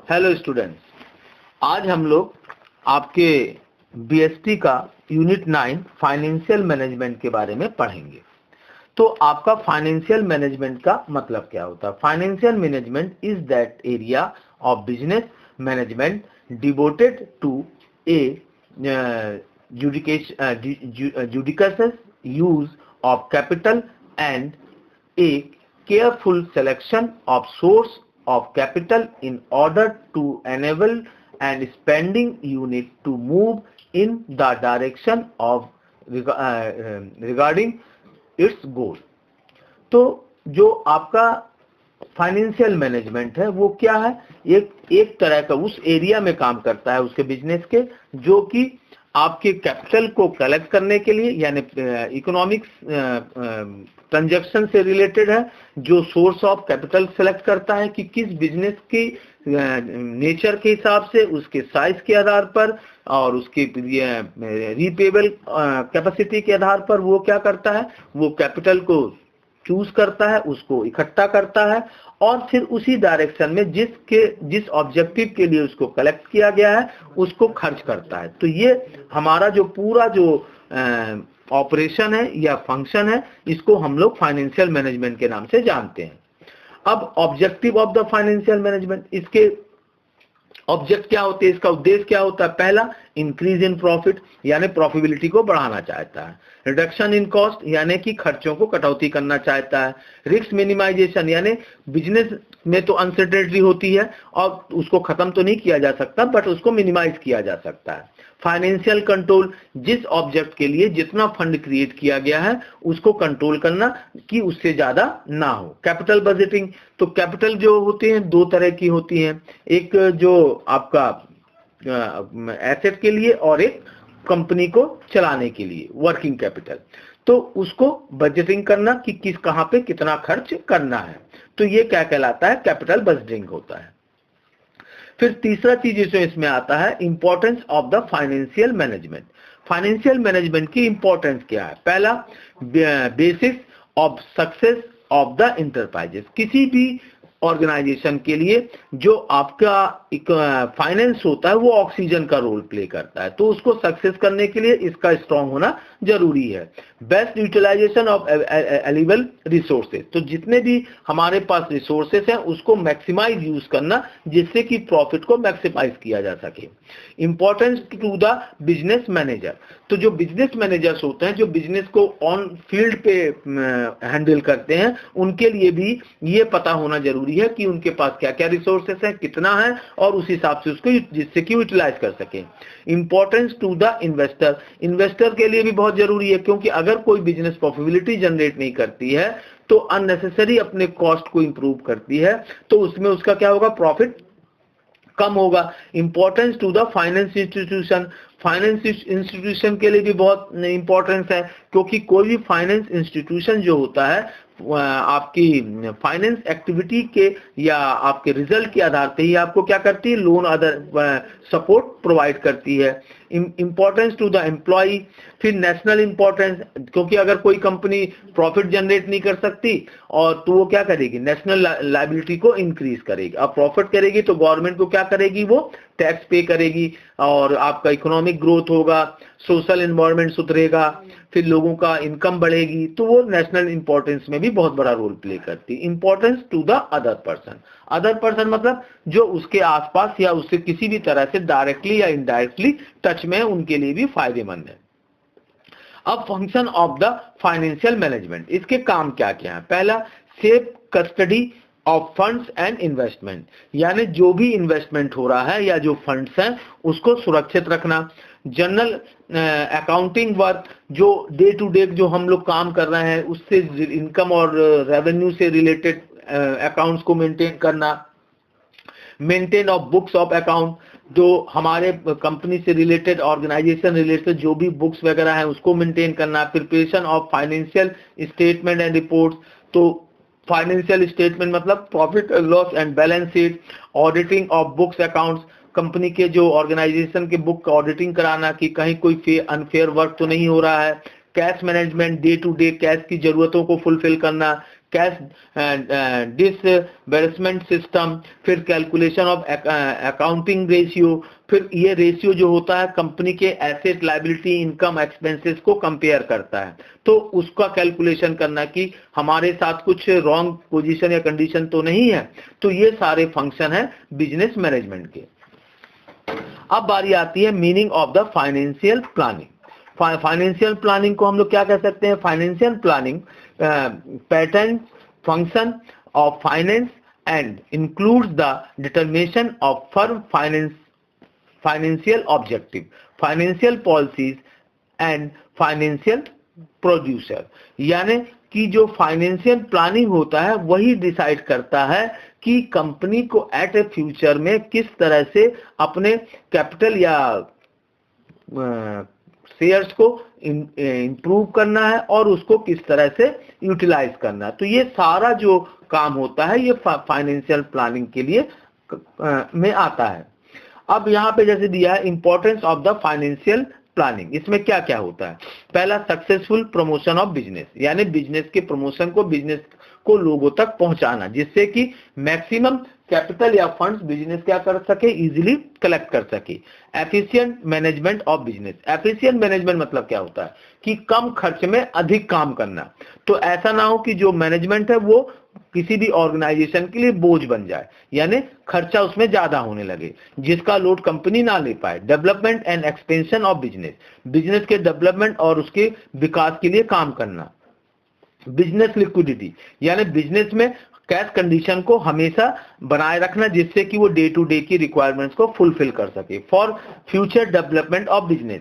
Hello students, आज हम लोग आपके बीएसटी का यूनिट 9 फाइनेंशियल मैनेजमेंट के बारे में पढ़ेंगे। तो आपका फाइनेंशियल मैनेजमेंट का मतलब क्या होता है? Financial management is that area of business management devoted to a judicious use of capital and a careful selection of source of capital in order to enable and spending unit to move in the direction of regarding its goal। तो जो आपका financial management है वो क्या है? एक तरह का उस एरिया में काम करता है उसके बिजनेस के, जो कि आपके कैपिटल को कलेक्ट करने के लिए, यानी इकोनॉमिक्स ट्रांजैक्शन से रिलेटेड है, जो सोर्स ऑफ कैपिटल सेलेक्ट करता है कि किस बिजनेस की नेचर के हिसाब से, उसके साइज के आधार पर और उसके रीपेबल कैपेसिटी के आधार पर वो क्या करता है, वो कैपिटल को चूज करता है, उसको इकट्ठा करता है और फिर उसी डायरेक्शन में जिस ऑब्जेक्टिव के लिए उसको कलेक्ट किया गया है उसको खर्च करता है। तो ये हमारा जो पूरा जो ऑपरेशन है या फंक्शन है, इसको हम लोग फाइनेंशियल मैनेजमेंट के नाम से जानते हैं। अब objective of the financial management, इसके ऑब्जेक्ट क्या होते हैं, इसका उद्देश्य क्या होता है? पहला, इंक्रीज इन प्रॉफिट, यानी प्रॉफिटेबिलिटी को बढ़ाना चाहता है। रिडक्शन इन कॉस्ट, यानी कि खर्चों को कटौती करना चाहता है। रिस्क मिनिमाइजेशन, यानी बिजनेस में तो अनसर्टेनिटी होती है और उसको खत्म तो नहीं किया जा सकता, बट उसको मिनिमाइज किया जा सकता है। फाइनेंशियल कंट्रोल, जिस ऑब्जेक्ट के लिए जितना फंड क्रिएट किया गया है उसको कंट्रोल करना कि उससे ज्यादा ना हो। कैपिटल बजटिंग, तो कैपिटल जो होते हैं दो तरह की होती हैं, एक जो आपका एसेट के लिए और एक कंपनी को चलाने के लिए वर्किंग कैपिटल। तो उसको बजटिंग करना कि किस कहां पे कितना खर्च करना है, तो ये क्या कहलाता है? कैपिटल बजटिंग होता है। फिर तीसरा चीज जो इसमें आता है, importance of the financial management. Financial management की इंपॉर्टेंस क्या है? पहला, basis of success of the enterprises. किसी भी ऑर्गेनाइजेशन के लिए जो आपका फाइनेंस होता है वो ऑक्सीजन का रोल प्ले करता है, तो उसको सक्सेस करने के लिए इसका स्ट्रांग होना जरूरी है। Best utilization of available resources, तो जितने भी हमारे पास रिसोर्सेज हैं उसको मैक्सिमाइज यूज करना जिससे कि प्रॉफिट को मैक्सिमाइज किया जा सके। Importance to the business manager, तो जो बिजनेस मैनेजर्स होते हैं जो बिजनेस को ऑन फील्ड पे हैंडल करते हैं, उनके लिए भी ये पता होना जरूरी है कि उनके पास क्या क्या रिसोर्सेस है, कितना है, और उस हिसाब से उसको जिससे कि यूटिलाइज कर सके। Importance to the investor, investor के लिए भी बहुत जरूरी है, क्योंकि अगर कोई बिजनेस प्रॉफिटेबिलिटी जनरेट नहीं करती है तो अननेसेसरी अपने कॉस्ट को इंप्रूव करती है, तो उसमें उसका क्या होगा? प्रॉफिट कम होगा। Importance to the finance institution, finance institution के लिए भी बहुत इंपॉर्टेंस है, क्योंकि कोई भी फाइनेंस इंस्टीट्यूशन जो होता है आपकी फाइनेंस एक्टिविटी के या आपके रिजल्ट के आधार पे ही आपको क्या करती है? लोन अदर सपोर्ट प्रोवाइड करती है। इंपॉर्टेंस टू द एम्प्लॉय, फिर नेशनल इंपॉर्टेंस, क्योंकि अगर कोई कंपनी प्रॉफिट जनरेट नहीं कर सकती और तो वो क्या करेगी? नेशनल लायबिलिटी को इंक्रीज करेगी। अब प्रॉफिट करेगी तो गवर्नमेंट को क्या करेगी? वो टैक्स पे करेगी और आपका इकोनॉमिक ग्रोथ होगा, सोशल एनवायरनमेंट सुधरेगा, फिर लोगों का इनकम बढ़ेगी, तो वो नेशनल इंपॉर्टेंस में भी बहुत बड़ा रोल प्ले करती है। Importance to the other person, other person मतलब जो उसके आसपास या उससे किसी भी तरह से डायरेक्टली या इनडायरेक्टली टच में है, उनके लिए भी फायदेमंद है। अब function of the financial management, इसके काम क्या क्या है? पहला, safe custody of funds and investment, यानी जो भी इन्वेस्टमेंट हो रहा है या जो फंड्स हैं उसको सुरक्षित रखना। जनरल अकाउंटिंग वर्क, जो डे टू डे जो हम लोग काम कर रहे हैं उससे इनकम और रेवेन्यू से रिलेटेड अकाउंट्स को मेंटेन करना। Maintain of books of account, जो हमारे कंपनी से रिलेटेड, ऑर्गेनाइजेशन रिलेटेड जो भी बुक्स वगैरह हैं उसको मेंटेन करना। Preparation of financial statement and reports, तो फाइनेंशियल स्टेटमेंट मतलब profit loss and balance sheet. Auditing of books accounts, company के जो ऑर्गेनाइजेशन के बुक का ऑडिटिंग कराना कि कहीं कोई अनफेयर वर्क तो नहीं हो रहा है। Cash management, day to day cash की जरूरतों को फुलफिल करना। कैश डिसबर्समेंट सिस्टम, फिर कैलकुलेशन ऑफ अकाउंटिंग रेशियो, फिर ये रेशियो जो होता है कंपनी के एसेट, लायबिलिटी, इनकम, एक्सपेंसेस को कंपेयर करता है, तो उसका कैलकुलेशन करना कि हमारे साथ कुछ रॉन्ग पोजीशन या कंडीशन तो नहीं है। तो ये सारे फंक्शन है बिजनेस मैनेजमेंट के। अब बारी आती है meaning of the financial planning. Financial planning को हम लोग क्या कह सकते हैं? Financial planning pattern function of finance and includes the determination of firm financial objective, financial policies and financial producer. यानी कि जो फाइनेंशियल प्लानिंग होता है वही डिसाइड करता है कि कंपनी को एट ए फ्यूचर में किस तरह से अपने कैपिटल या शेयर्स को इंप्रूव करना है और उसको किस तरह से यूटिलाइज करना है। तो ये सारा जो काम होता है ये फाइनेंशियल प्लानिंग के लिए में आता है। अब यहाँ पे जैसे दिया है importance of the financial planning, इसमें क्या क्या होता है? पहला, सक्सेसफुल प्रमोशन ऑफ बिजनेस, यानी बिजनेस के प्रमोशन को, बिजनेस को लोगों तक पहुंचाना जिससे कि मैक्सिमम कैपिटल या फंड्स बिजनेस क्या कर सके, इजीली कलेक्ट कर सके। Efficient management of business, efficient management मतलब क्या होता है कि कम खर्च में अधिक काम करना। तो ऐसा ना हो कि जो मैनेजमेंट है वो किसी भी ऑर्गेनाइजेशन के लिए बोझ बन जाए, यानी खर्चा उसमें ज्यादा होने लगे जिसका लोड कंपनी ना ले पाए। Development and expansion of business, business के डेवलपमेंट और उसके विकास के लिए काम करना। बिजनेस लिक्विडिटी, यानी बिजनेस में कैश कंडीशन को हमेशा बनाए रखना जिससे कि वो डे टू डे की रिक्वायरमेंट्स को फुलफिल कर सके। For future development of business,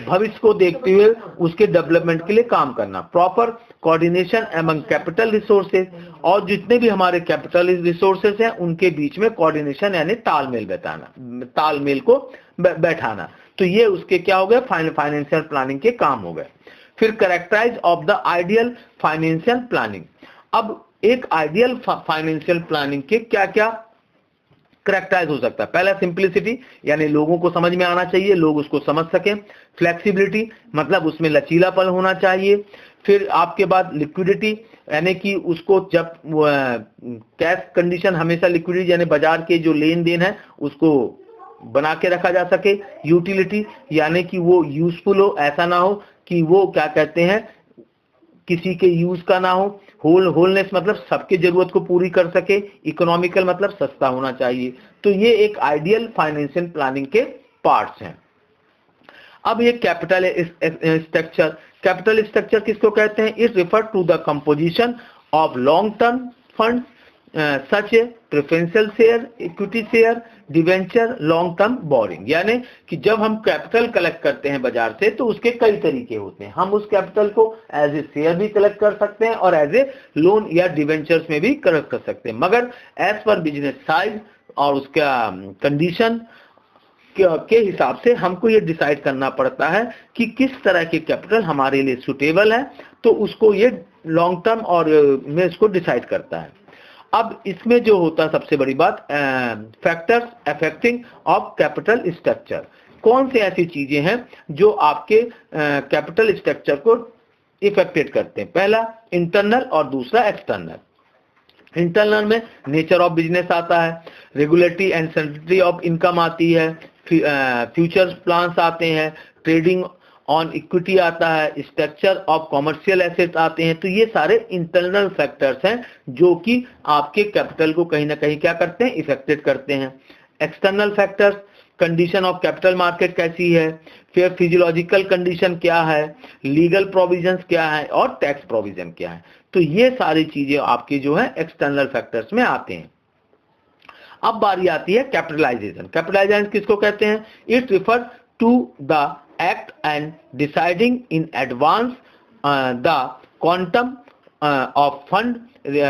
भविष्य को देखते हुए उसके डेवलपमेंट के लिए काम करना। Proper coordination among capital resources, और जितने भी हमारे कैपिटल रिसोर्सेज हैं उनके बीच में कोऑर्डिनेशन यानी तालमेल बैठाना, तालमेल को बैठाना। तो ये उसके क्या हो गए? फाइनेंशियल प्लानिंग के काम हो गए। फिर characterize of the ideal financial planning. अब एक आइडियल फाइनेंशियल प्लानिंग के क्या क्या कैरेक्टराइज हो सकता है? पहला, सिंपलिसिटी, यानी लोगों को समझ में आना चाहिए, लोग उसको समझ सकें। फ्लेक्सिबिलिटी, मतलब उसमें लचीलापन होना चाहिए। फिर आपके बाद लिक्विडिटी, यानी कि उसको जब कैश कंडीशन हमेशा लिक्विडिटी यानी बाजार के जो लेन देन है उसको बना के रखा जा सके। यूटिलिटी, यानी कि वो यूजफुल हो, ऐसा ना हो कि वो क्या कहते हैं किसी के यूज का ना हो। होलनेस मतलब सबके जरूरत को पूरी कर सके। इकोनॉमिकल मतलब सस्ता होना चाहिए। तो ये एक आइडियल फाइनेंशियल प्लानिंग के पार्ट्स हैं। अब ये कैपिटल स्ट्रक्चर, कैपिटल स्ट्रक्चर किसको कहते हैं? It refer to the composition of long term fund such a preferential share, equity share, debenture, long term borrowing. यानी कि जब हम कैपिटल कलेक्ट करते हैं बाजार से तो उसके कई तरीके होते हैं। हम उस कैपिटल को एज ए शेयर भी कलेक्ट कर सकते हैं और एज ए लोन या डिवेंचर्स में भी कलेक्ट कर सकते हैं, मगर एज पर बिजनेस साइज और उसका कंडीशन के हिसाब से हमको ये डिसाइड करना पड़ता है कि किस तरह के कैपिटल हमारे लिए सुटेबल है, तो उसको ये लॉन्ग टर्म और में इसको डिसाइड करता है। अब इसमें जो होता है सबसे बड़ी बात, factors affecting of capital structure, कौन से ऐसी चीजें हैं जो आपके कैपिटल स्ट्रक्चर को इफेक्टेड करते हैं? पहला इंटरनल और दूसरा एक्सटर्नल। इंटरनल में नेचर ऑफ बिजनेस आता है, regulatory and sensitivity of income आती है, फ्यूचर प्लान्स आते हैं, ट्रेडिंग ऑन इक्विटी आता है, स्ट्रक्चर ऑफ कॉमर्शियल एसेट्स आते हैं। तो ये सारे इंटरनल फैक्टर्स हैं जो कि आपके कैपिटल को कहीं ना कहीं क्या करते हैं? इफेक्टेड करते हैं। External factors, condition of capital market कैसी है, फिर फिजियोलॉजिकल कंडीशन क्या है, लीगल प्रोविजंस क्या है और टैक्स प्रोविजन क्या है। तो ये सारी चीजें आपके जो है एक्सटर्नल फैक्टर्स में आते हैं। अब बारी आती है कैपिटलाइजेशन। कैपिटलाइजेशन किसको कहते हैं? It refer to the act and deciding in advance the quantum of fund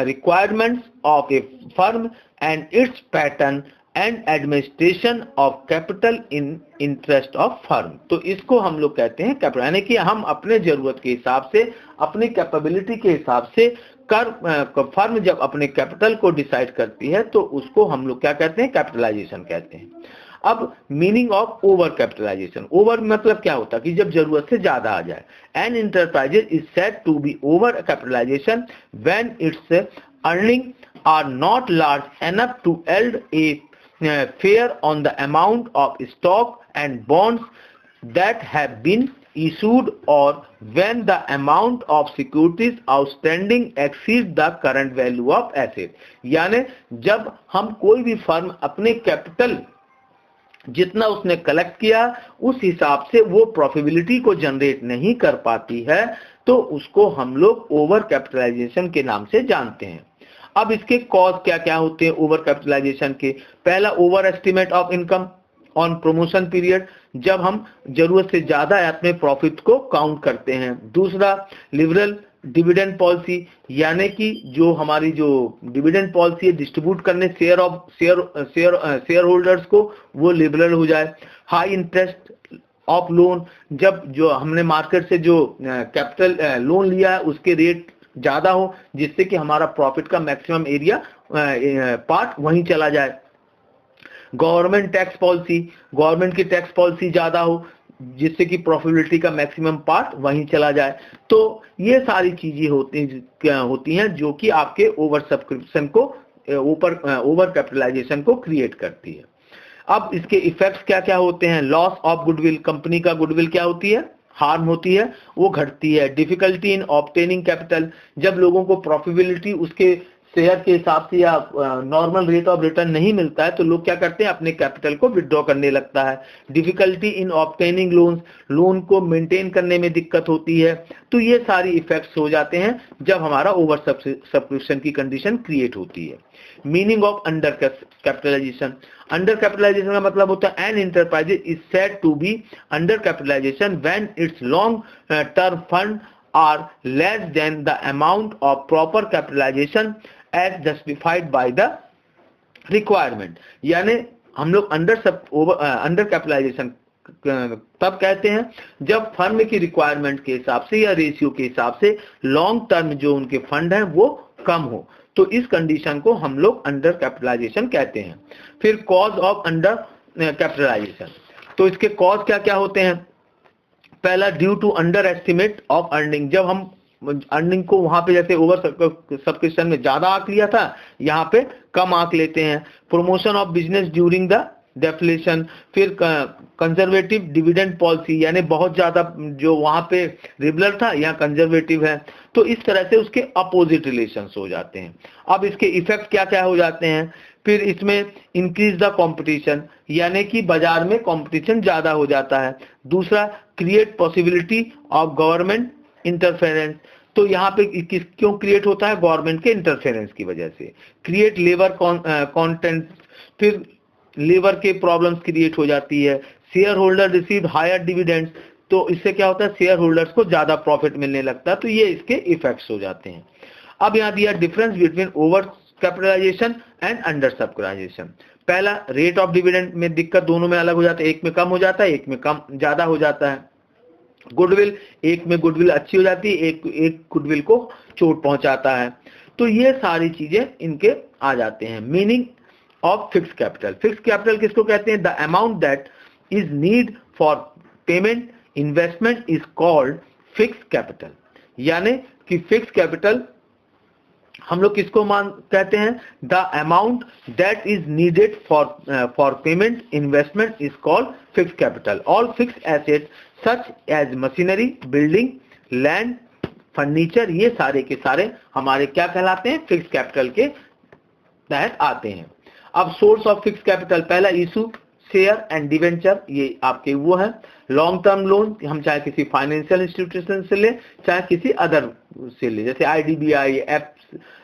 requirements of a firm and its pattern and administration of capital in interest of firm। तो इसको हम लोग कहते हैं कैपिटल, यानी कि हम अपने जरूरत के हिसाब से, अपनी कैपेबिलिटी के हिसाब से फर्म जब अपने कैपिटल को डिसाइड करती है तो उसको हम लोग क्या कहते हैं? कैपिटलाइजेशन कहते हैं। अब meaning of over capitalization, over मतलब क्या होता है कि जब जरूरत से ज्यादा आ जाए। An enterprises is said to be over capitalization when its earning are not large enough to yield a fair on the amount of stock and bonds that have been issued or when the amount of securities outstanding exceeds the current value of asset। यानी जब हम कोई भी firm अपने capital जितना उसने collect किया उस हिसाब से वो प्रॉफिटेबिलिटी को जनरेट नहीं कर पाती है तो उसको हम लोग ओवर कैपिटलाइजेशन के नाम से जानते हैं। अब इसके कॉज क्या क्या होते हैं ओवर कैपिटलाइजेशन के? पहला, over estimate of income on promotion period, जब हम जरूरत से ज्यादा अपने प्रॉफिट को काउंट करते हैं। दूसरा, लिबरल डिविडेंड पॉलिसी, यानी कि जो हमारी जो डिविडेंड पॉलिसी है डिस्ट्रीब्यूट करने शेयर होल्डर्स को, वो लिबरल हो जाए। हाई इंटरेस्ट ऑफ लोन, जब जो हमने मार्केट से जो कैपिटल लोन लिया है उसके रेट ज्यादा हो जिससे कि हमारा प्रॉफिट का मैक्सिमम एरिया पार्ट वहीं चला जाए। गवर्नमेंट टैक्स पॉलिसी, गवर्नमेंट की टैक्स पॉलिसी ज्यादा हो जिससे कि प्रॉफिटेबिलिटी का मैक्सिमम पार्ट वहीं चला जाए। तो ये सारी चीजें होती हैं जो कि आपके ओवर सब्सक्रिप्शन को ओवर कैपिटलाइजेशन को क्रिएट करती है। अब इसके इफेक्ट्स क्या क्या होते हैं? लॉस ऑफ गुडविल, कंपनी का गुडविल क्या होती है? हार्म होती है, वो घटती है। डिफिकल्टी इन ऑब्टेनिंग कैपिटल, जब लोगों को प्रॉफिटेबिलिटी उसके शेयर के हिसाब से या नॉर्मल रेट ऑफ रिटर्न नहीं मिलता है तो लोग क्या करते हैं? अपने कैपिटल को विड्रॉ करने लगता है। Difficulty in obtaining loans, loan को मेंटेन करने में दिक्कत होती है। तो ये सारी इफेक्ट्स हो जाते हैं जब हमारा ओवर सब्सक्रिप्शन की कंडीशन क्रिएट होती है। Meaning of under capitalization, under capitalization का मतलब होता है an enterprise is said to be under capitalization when its long term fund are less than the amount of proper capitalization as justified by the requirement। यानी हम लोग under capitalization तब कहते हैं जब फर्म की रिक्वायरमेंट के हिसाब से या रेशियो के हिसाब से लॉन्ग टर्म जो उनके फंड हैं वो कम हो, तो इस कंडीशन को हम लोग अंडर कैपिटलाइजेशन कहते हैं। फिर कॉज ऑफ अंडर कैपिटलाइजेशन, तो इसके कॉज क्या क्या होते हैं? पहला, due to under estimate of earning, जब हम अर्निंग को वहां पे जैसे ओवर सब्सक्रिप्शन में ज्यादा आंक लिया था यहाँ पे कम आंक लेते हैं। Promotion of business during the deflation, फिर कंजर्वेटिव डिविडेंड पॉलिसी, यानी बहुत ज्यादा जो वहां पे लिबरल था यहाँ कंजर्वेटिव है, तो इस तरह से उसके अपोजिट रिलेशंस हो जाते हैं। अब इसके इफेक्ट क्या क्या हो जाते हैं? फिर इसमें इंक्रीज द कंपटीशन, यानी कि बाजार में कंपटीशन ज्यादा हो जाता है। दूसरा, create possibility of government interference, तो यहाँ पे क्यों क्रिएट होता है? गवर्नमेंट के इंटरफेरेंस की वजह से। क्रिएट लेबर कंटेंट, फिर लेबर के प्रॉब्लम्स क्रिएट हो जाती है। Share holder receive higher dividends, तो इससे क्या होता है? शेयर होल्डर्स को ज्यादा प्रॉफिट मिलने लगता है, तो ये इसके इफेक्ट्स हो जाते हैं। अब यहाँ दिया difference between over capitalization and under capitalization. पहला, रेट ऑफ डिविडेंड में दिक्कत दोनों में अलग हो जाता है, एक में कम हो जाता है, एक में कम ज्यादा हो जाता है। गुडविल, एक में गुडविल अच्छी हो जाती है, एक गुडविल को चोट पहुंचाता है। तो ये सारी चीजें इनके आ जाते हैं। Meaning of fix capital, fix capital किसको कहते हैं? The amount that is need for payment investment is called fix capital. यानी कि फिक्स कैपिटल हम लोग किसको कहते हैं? The amount that is needed for payment investment is called fix capital. All fix asset such as machinery, building, land, furniture, ये सारे के सारे हमारे क्या कहलाते हैं? फिक्स कैपिटल के तहत आते हैं। अब सोर्स ऑफ फिक्स कैपिटल, पहला इशू शेयर एंड डिवेंचर, ये आपके वो है। लॉन्ग टर्म लोन, हम चाहे किसी फाइनेंशियल इंस्टीट्यूशन से ले चाहे किसी अदर से ले, जैसे IDBI,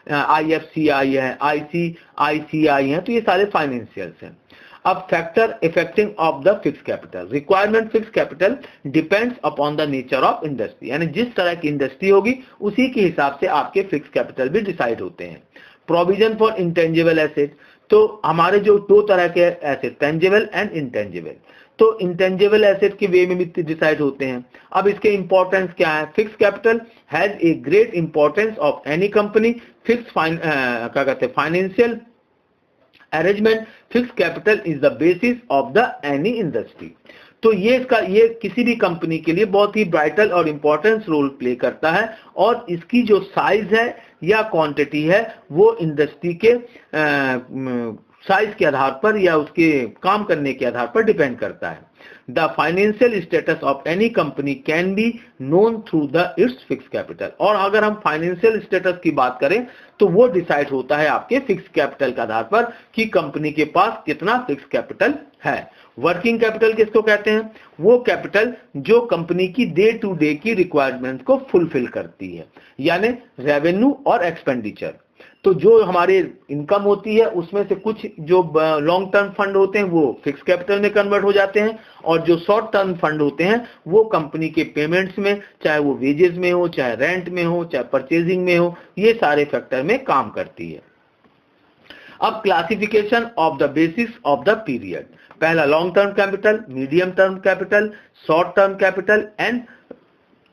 IFCI है, ICICI है, तो ये सारे फाइनेंशियल्स हैं। अब factor affecting of the fix capital, requirement fix capital depends upon the nature of industry, यानी जिस तरह की इंडस्ट्री होगी उसी के हिसाब से आपके फिक्स कैपिटल भी डिसाइड होते हैं। प्रोविजन फॉर इंटेंजिबल एसेट, तो हमारे जो दो तरह के एसेट, टेंजिबल एंड इंटेंजिबल, तो इंटेंजिबल एसेट के वे में भी डिसाइड होते हैं। अब इसके इंपॉर्टेंस क्या है? Fix capital has a great importance of any company. Fix क्या कहते हैं? Financial arrangement, fix capital is the basis of the any industry. तो ये किसी भी कंपनी के लिए बहुत ही वाइटल और इम्पोर्टेंट रोल प्ले करता है, और इसकी जो साइज है या क्वांटिटी है वो इंडस्ट्री के साइज के आधार पर या उसके काम करने के आधार पर डिपेंड करता है। The financial status of any company can be known through the it's fix capital. और अगर हम फाइनेंशियल स्टेटस की बात करें तो वो डिसाइड होता है आपके फिक्स कैपिटल के आधार पर कि कंपनी के पास कितना फिक्स कैपिटल है। वर्किंग कैपिटल किसको कहते हैं? वो कैपिटल जो कंपनी की डे टू डे की रिक्वायरमेंट को फुलफिल करती है, यानी रेवेन्यू और एक्सपेंडिचर। तो जो हमारे इनकम होती है उसमें से कुछ जो लॉन्ग टर्म फंड होते हैं वो फिक्स कैपिटल में कन्वर्ट हो जाते हैं, और जो शॉर्ट टर्म फंड होते हैं वो कंपनी के पेमेंट्स में, चाहे वो वेजेस में हो, चाहे रेंट में हो, चाहे परचेजिंग में हो, ये सारे फैक्टर में काम करती है। अब classification of the basis of the period. पहला long term capital, medium term capital, short term capital and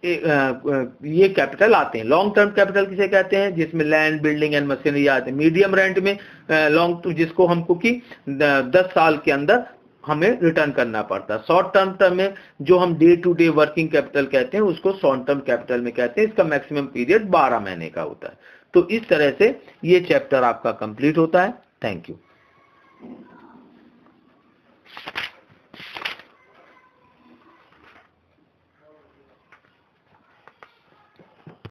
ये कैपिटल आते हैं। लॉन्ग टर्म कैपिटल किसे कहते हैं? जिसमें लैंड, बिल्डिंग एंड मशीनरी आते हैं। मीडियम रेंट में लॉन्ग, जिसको हमको कि 10 साल के अंदर हमें रिटर्न करना पड़ता है। शॉर्ट टर्म में जो हम day to day working capital कहते हैं उसको शॉर्ट टर्म कैपिटल में कहते हैं। इसका मैक्सिमम पीरियड 12 महीने का होता है। तो इस तरह से ये चैप्टर आपका कंप्लीट होता है। Thank you.